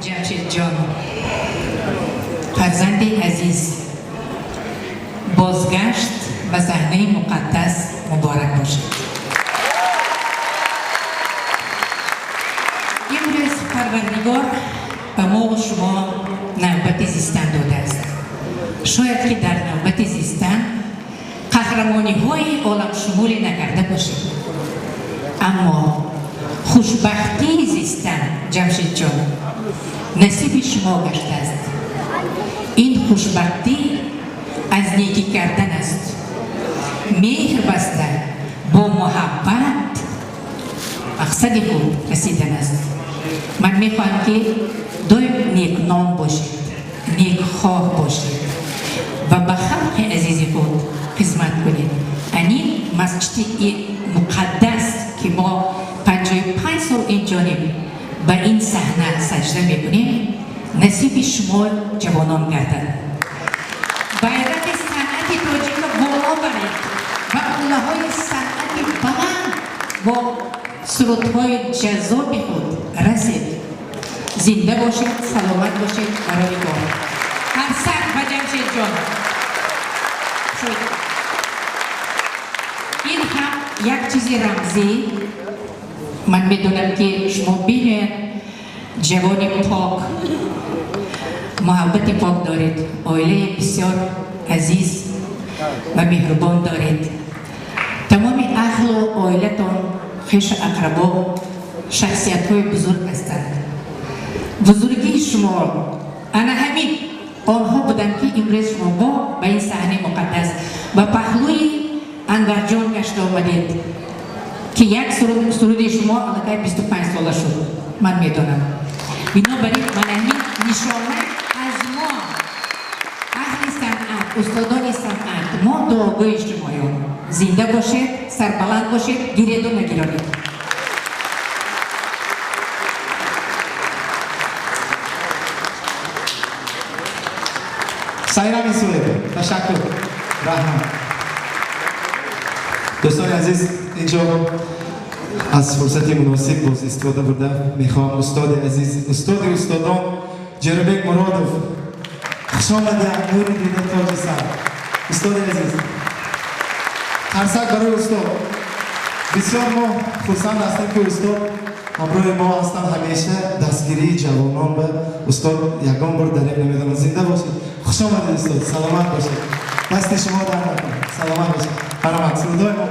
جمشید جان فرزند عزیز بازگشت و صحنه مقدس مبارک باشد. امروز پروردگار به ما و شما نوبت زیستن داده است. شاید که در نوبت زیستن قهرمانی های عالم شمول نکرده باشید، اما خوشبختی زیستن جمشید جان نصیب شما گشته است. این خوشبختی از نیکی کردن است، مهر بستن با محبت مقصد خود رسیدن است. من میخواهم که دایم نیک نام باشید، نیک خواه باشید و به خلق عزیز خود خدمت کنید. این مسجد مقدس که ما 55 سال این جانب به این صحنه سجده میکنیم نصیب شما جوانان گردد. غیرت صنعت تاجیک بالا برید و قله‌های صنعت بلند با سرودهای جذاب خود رسید. زنده باشید، سلامت باشید برای کار. هر سر و جمشید جان این هم یک چیزی رمزی. من میدونم که شما بین جوان پاک محبت پاک دارید، عائله بسیار عزیز و مهربان دارید. تمام اهل و عائلتان خویش اقربا شخصیت های بزرگ هستند. بزرگی شما انا همین آنها بودند که امروز شما با به این صحنه مقدس و پهلوی انور جان گشته آمدید که یک سرود شما البته 25 ساله شد. من میدونم بنابراین من همین نشانه از ما اهل صنعت، استادان صنعت، ما دعاگوی شمایان زنده باشید، سربلند باشید، گریدو نگیرانید. سایرام سوله تشکر رحمت. دوستان عزیز اینجا از فرصت مناسب باز استفاده بوده میخوام استاد عزیز استادان جناب مرادوف خوش آمده نور دیده تاج سر. استاد عزیز خرسک برای استاد. بسیار ما خرسند هستیم که استاد همراه ما هستن. همیشه دستگیری جوانان به استاد یگان بار دریغ نمیدونم. زنده باشید، خوش آمدید استاد، سلامت باشید، دست شما در نکنه، سلامت باشید. برامت سرودای ما